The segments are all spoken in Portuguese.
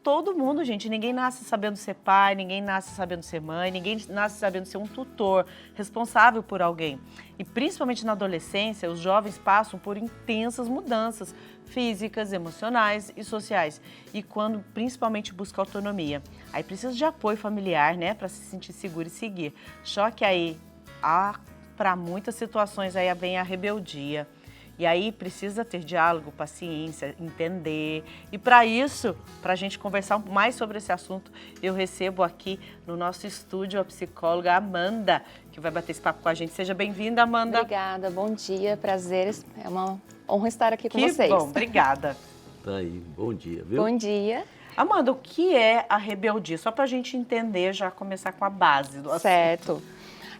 todo mundo, gente. Ninguém nasce sabendo ser pai, ninguém nasce sabendo ser mãe, ninguém nasce sabendo ser um tutor responsável por alguém. E principalmente na adolescência, os jovens passam por intensas mudanças físicas, emocionais e sociais. E quando principalmente busca autonomia. Aí precisa de apoio familiar, né, para se sentir seguro e seguir. Só que aí, para muitas situações, aí vem a rebeldia. E aí precisa ter diálogo, paciência, entender. E para isso, para a gente conversar mais sobre esse assunto, eu recebo aqui no nosso estúdio a psicóloga Amanda, que vai bater esse papo com a gente. Seja bem-vinda, Amanda. Obrigada, bom dia, prazer. É uma honra estar aqui com vocês. Que bom, obrigada. Tá aí, bom dia, viu? Bom dia. Amanda, o que é a rebeldia? Só para a gente entender, já começar com a base do assunto. Certo.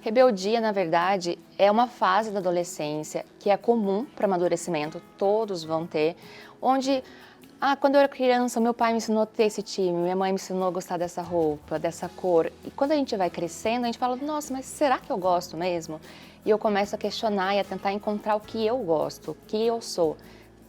Rebeldia, na verdade, é uma fase da adolescência que é comum para o amadurecimento, todos vão ter, onde, quando eu era criança, meu pai me ensinou a ter esse time, minha mãe me ensinou a gostar dessa roupa, dessa cor. E quando a gente vai crescendo, a gente fala, nossa, mas será que eu gosto mesmo? E eu começo a questionar e a tentar encontrar o que eu gosto, o que eu sou,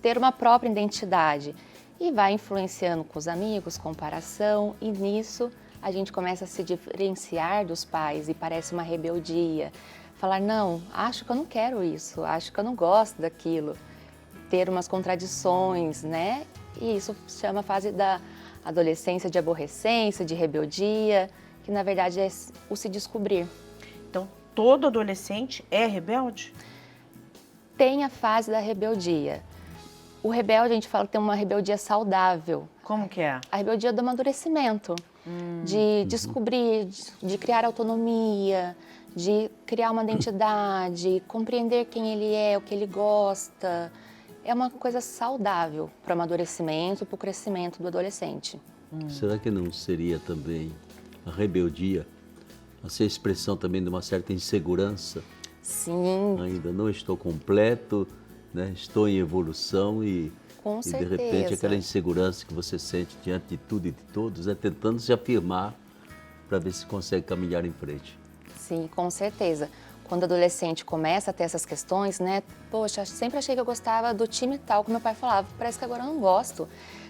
ter uma própria identidade. E vai influenciando com os amigos, comparação, e nisso a gente começa a se diferenciar dos pais e parece uma rebeldia. Falar, não, acho que eu não quero isso, acho que eu não gosto daquilo. Ter umas contradições, né? E isso se chama a fase da adolescência, de aborrecência, de rebeldia, que na verdade é o se descobrir. Então, todo adolescente é rebelde? Tem a fase da rebeldia. O rebelde, a gente fala que tem uma rebeldia saudável. Como que é? A rebeldia do amadurecimento. De descobrir, de criar autonomia, de criar uma identidade, compreender quem ele é, o que ele gosta. É uma coisa saudável para o amadurecimento, para o crescimento do adolescente. Será que não seria também a rebeldia, a ser expressão também de uma certa insegurança? Sim. Ainda não estou completo, né? Estou em evolução e de repente aquela insegurança que você sente diante de tudo e de todos, tentando se afirmar para ver se consegue caminhar em frente. Sim, com certeza. Quando o adolescente começa a ter essas questões, né? Poxa, sempre achei que eu gostava do time tal, como meu pai falava, parece que agora eu não gosto.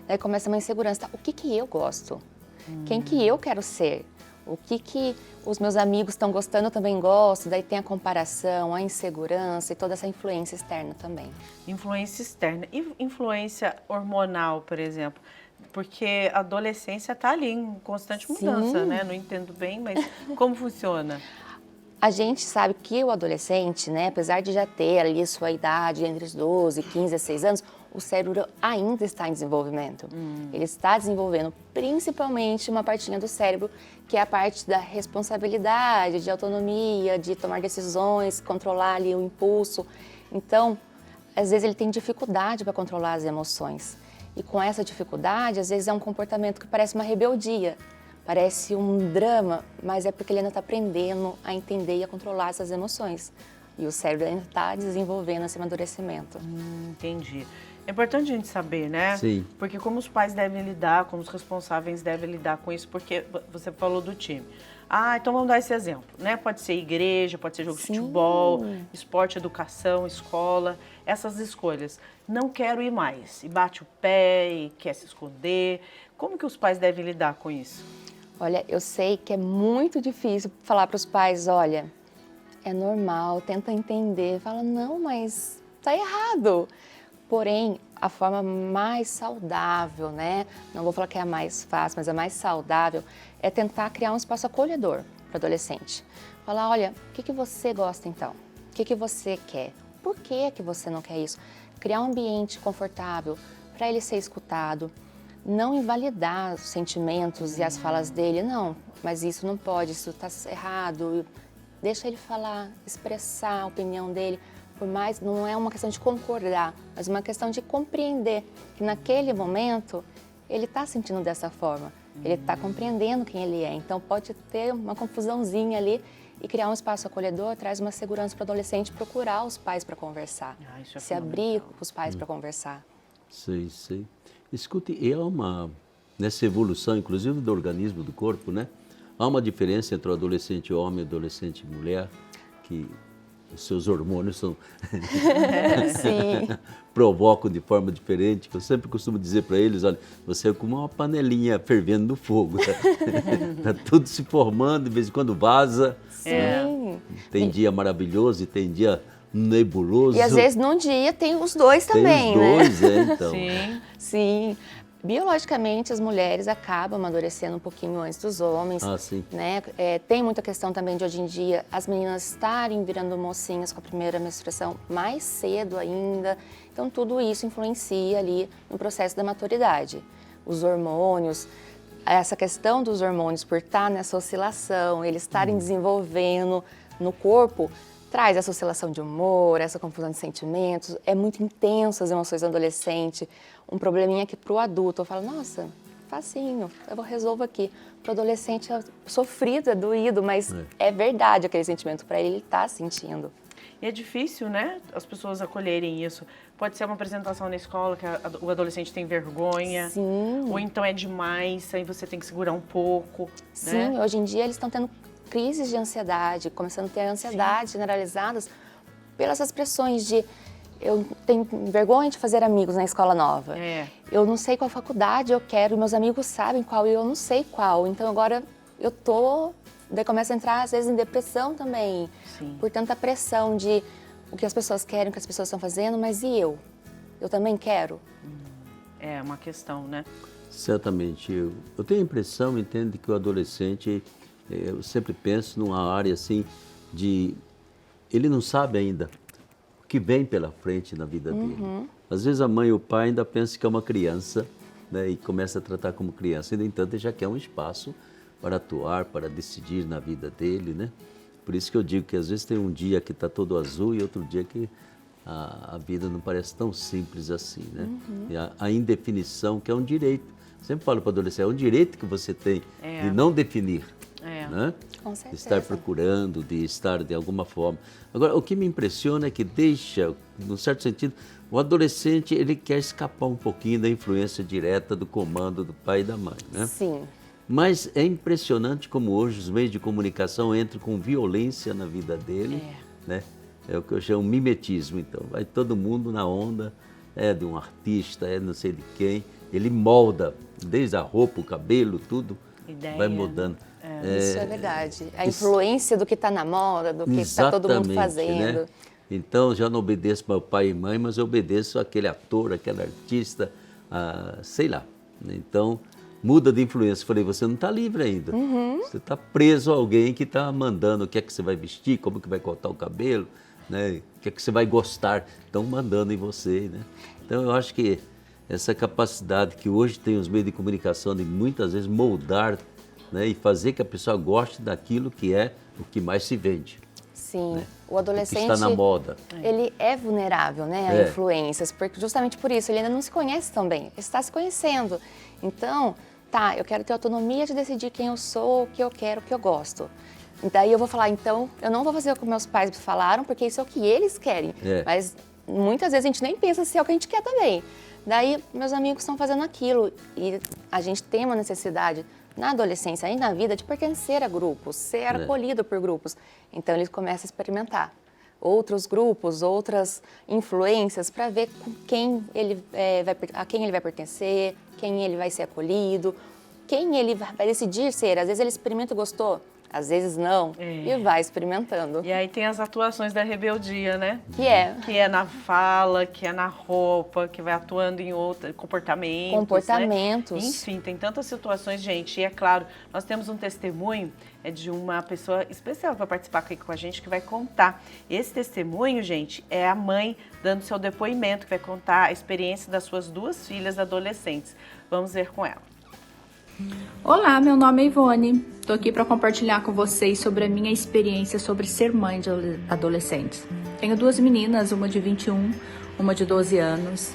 Daí começa uma insegurança, tá? O que eu gosto? Quem que eu quero ser? O que os meus amigos estão gostando, eu também gosto. Daí tem a comparação, a insegurança e toda essa influência externa também. Influência externa. E influência hormonal, por exemplo? Porque a adolescência está ali em constante mudança, né? Não entendo bem, mas como funciona? A gente sabe que o adolescente, né, apesar de já ter ali sua idade entre os 12, 15 e 16 anos, o cérebro ainda está em desenvolvimento. Ele está desenvolvendo principalmente uma partinha do cérebro, que é a parte da responsabilidade, de autonomia, de tomar decisões, controlar ali o impulso. Então, às vezes ele tem dificuldade para controlar as emoções. E com essa dificuldade, às vezes é um comportamento que parece uma rebeldia. Parece um drama, mas é porque ele ainda está aprendendo a entender e a controlar essas emoções. E o cérebro ainda está desenvolvendo esse amadurecimento. Entendi. É importante a gente saber, né? Sim. Porque como os pais devem lidar, como os responsáveis devem lidar com isso, porque você falou do time. Então vamos dar esse exemplo, né? Pode ser igreja, pode ser jogo de futebol, esporte, educação, escola, essas escolhas. Não quero ir mais, e bate o pé, e quer se esconder. Como que os pais devem lidar com isso? Olha, eu sei que é muito difícil falar para os pais, olha, é normal, tenta entender. Fala, não, mas tá errado. Porém, a forma mais saudável, né? Não vou falar que é a mais fácil, mas a mais saudável é tentar criar um espaço acolhedor para o adolescente. Falar, olha, o que você gosta então? O que você quer? Por que você não quer isso? Criar um ambiente confortável para ele ser escutado. Não invalidar os sentimentos e as falas dele, não, mas isso não pode, isso está errado. Deixa ele falar, expressar a opinião dele, por mais, não é uma questão de concordar, mas uma questão de compreender que naquele momento ele está sentindo dessa forma, ele está compreendendo quem ele é, então pode ter uma confusãozinha ali e criar um espaço acolhedor traz uma segurança para o adolescente procurar os pais para conversar, se abrir com os pais para conversar. Sei. Escute, nessa evolução, inclusive do organismo, do corpo, né? Há uma diferença entre o adolescente homem e o adolescente mulher, que os seus hormônios são Sim. provocam de forma diferente. Eu sempre costumo dizer para eles, olha, você é como uma panelinha fervendo no fogo. Tá tudo se formando, de vez em quando vaza. Sim. Tem dia maravilhoso e tem dia nebuloso. E às vezes num dia tem os dois também, tem os dois, então. Sim. Sim. Biologicamente, as mulheres acabam amadurecendo um pouquinho antes dos homens. Ah, sim. Né? Tem muita questão também de hoje em dia as meninas estarem virando mocinhas com a primeira menstruação mais cedo ainda. Então, tudo isso influencia ali no processo da maturidade. Os hormônios, essa questão dos hormônios por estar nessa oscilação, eles estarem desenvolvendo no corpo, traz essa oscilação de humor, essa confusão de sentimentos, é muito intenso as emoções do adolescente. Um probleminha que para o adulto eu falo, nossa, facinho, eu resolvo aqui. Para o adolescente é sofrido, é doído, mas é verdade aquele sentimento para ele está sentindo. E é difícil, né, as pessoas acolherem isso. Pode ser uma apresentação na escola que o adolescente tem vergonha. Sim. Ou então é demais, aí você tem que segurar um pouco. Sim, né? Hoje em dia eles estão tendo crises de ansiedade, começando a ter ansiedade generalizadas pelas expressões de eu tenho vergonha de fazer amigos na escola nova. Eu não sei qual faculdade eu quero, meus amigos sabem qual e eu não sei qual. Então agora eu tô... Daí começa a entrar, às vezes, em depressão também. Sim. Por tanta pressão de o que as pessoas querem, o que as pessoas estão fazendo, mas e eu? Eu também quero? É uma questão, né? Certamente. Eu tenho a impressão, entende, que o adolescente, eu sempre penso numa área assim de... Ele não sabe ainda o que vem pela frente na vida dele. Às vezes a mãe e o pai ainda pensam que é uma criança, né, e começa a tratar como criança. E, no entanto, ele já quer um espaço para atuar, para decidir na vida dele, né? Por isso que eu digo que às vezes tem um dia que está todo azul e outro dia que a vida não parece tão simples assim, né? E a indefinição, que é um direito. Sempre falo para o adolescente, é um direito que você tem de não definir, né? Com certeza. De estar procurando, de estar de alguma forma. Agora, o que me impressiona é que deixa, num certo sentido, o adolescente, ele quer escapar um pouquinho da influência direta do comando do pai e da mãe, né? Sim. Mas é impressionante como hoje os meios de comunicação entram com violência na vida dele, né? É o que eu chamo de mimetismo, então. Vai todo mundo na onda, é de um artista, é não sei de quem. Ele molda, desde a roupa, o cabelo, tudo, vai mudando. Isso é verdade. A influência do que está na moda, do que está todo mundo fazendo. Né? Então, já não obedeço meu pai e mãe, mas eu obedeço àquele ator, aquele artista, sei lá. Então... muda de influência. Falei, você não está livre ainda. Você está preso a alguém que está mandando o que é que você vai vestir, como que vai cortar o cabelo, né? O que é que você vai gostar. Estão mandando em você, né? Então, eu acho que essa capacidade que hoje tem os meios de comunicação de muitas vezes moldar, né? E fazer que a pessoa goste daquilo que é o que mais se vende. Sim, né? O adolescente... O que está na moda. Ele é vulnerável, né, a influências, porque justamente por isso ele ainda não se conhece tão bem, ele está se conhecendo. Então, eu quero ter autonomia de decidir quem eu sou, o que eu quero, o que eu gosto. Daí eu vou falar, então, eu não vou fazer o que meus pais me falaram, porque isso é o que eles querem. Mas muitas vezes a gente nem pensa se é o que a gente quer também. Daí meus amigos estão fazendo aquilo e a gente tem uma necessidade na adolescência e na vida de pertencer a grupos, ser acolhido por grupos. Então eles começam a experimentar outros grupos, outras influências para ver com quem a quem ele vai pertencer, quem ele vai ser acolhido, quem ele vai decidir ser. Às vezes ele experimenta e gostou, às vezes não, e vai experimentando. E aí tem as atuações da rebeldia, né? Que é na fala, que é na roupa, que vai atuando em outros comportamentos. Né? Enfim, tem tantas situações, gente. E é claro, nós temos um testemunho de uma pessoa especial para participar aqui com a gente, que vai contar. Esse testemunho, gente, é a mãe dando seu depoimento, que vai contar a experiência das suas 2 filhas adolescentes. Vamos ver com ela. Olá, meu nome é Ivone. Estou aqui para compartilhar com vocês sobre a minha experiência sobre ser mãe de adolescentes. Tenho 2 meninas, uma de 21, uma de 12 anos.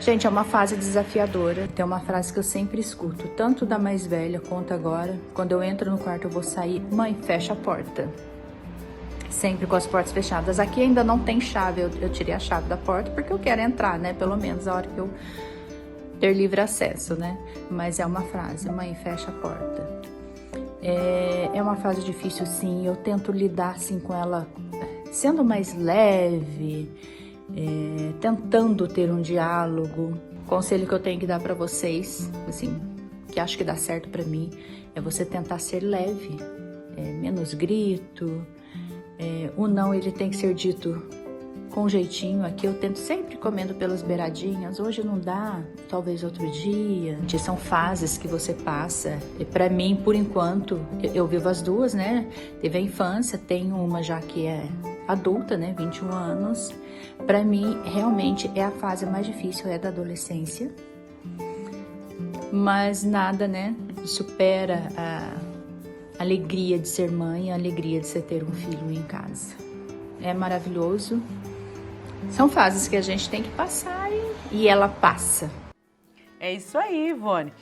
Gente, é uma fase desafiadora. Tem uma frase que eu sempre escuto, tanto da mais velha quanto agora. Quando eu entro no quarto, eu vou sair, mãe, fecha a porta. Sempre com as portas fechadas. Aqui ainda não tem chave, eu tirei a chave da porta porque eu quero entrar, né? Pelo menos a hora que eu ter livre acesso, né? Mas é uma frase, mãe, fecha a porta. É uma fase difícil, sim. Eu tento lidar, sim, com ela sendo mais leve, tentando ter um diálogo. O conselho que eu tenho que dar para vocês, assim, que acho que dá certo para mim, é você tentar ser leve, menos grito. O não, ele tem que ser dito com jeitinho. Aqui eu tento sempre comendo pelas beiradinhas. Hoje não dá, talvez outro dia. São fases que você passa. E para mim, por enquanto, eu vivo as duas, né? Teve a infância, tenho uma já que é adulta, né? 21 anos. Para mim, realmente é a fase mais difícil, é da adolescência. Mas nada, né? Supera a alegria de ser mãe, a alegria de você ter um filho em casa. É maravilhoso. São fases que a gente tem que passar e ela passa. É isso aí, Ivone.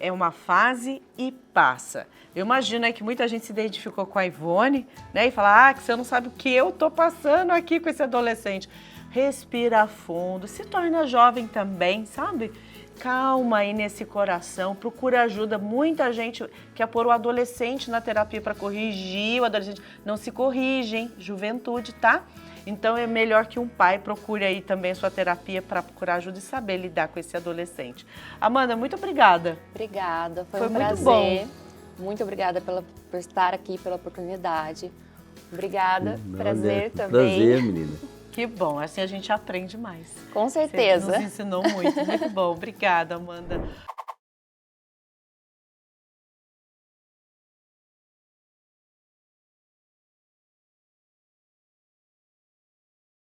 É uma fase e passa. Eu imagino que muita gente se identificou com a Ivone, né? E fala, que você não sabe o que eu tô passando aqui com esse adolescente. Respira fundo, se torna jovem também, sabe? Calma aí nesse coração, procura ajuda. Muita gente quer pôr o adolescente na terapia para corrigir o adolescente. Não se corrige, hein? Juventude, tá? Então é melhor que um pai procure aí também a sua terapia para procurar ajuda e saber lidar com esse adolescente. Amanda, muito obrigada. Obrigada, foi um muito prazer. Bom. Muito obrigada por estar aqui, pela oportunidade. Obrigada, prazer também. Prazer, menina. Que bom, assim a gente aprende mais. Com certeza. Você nos ensinou muito, muito bom. Obrigada, Amanda.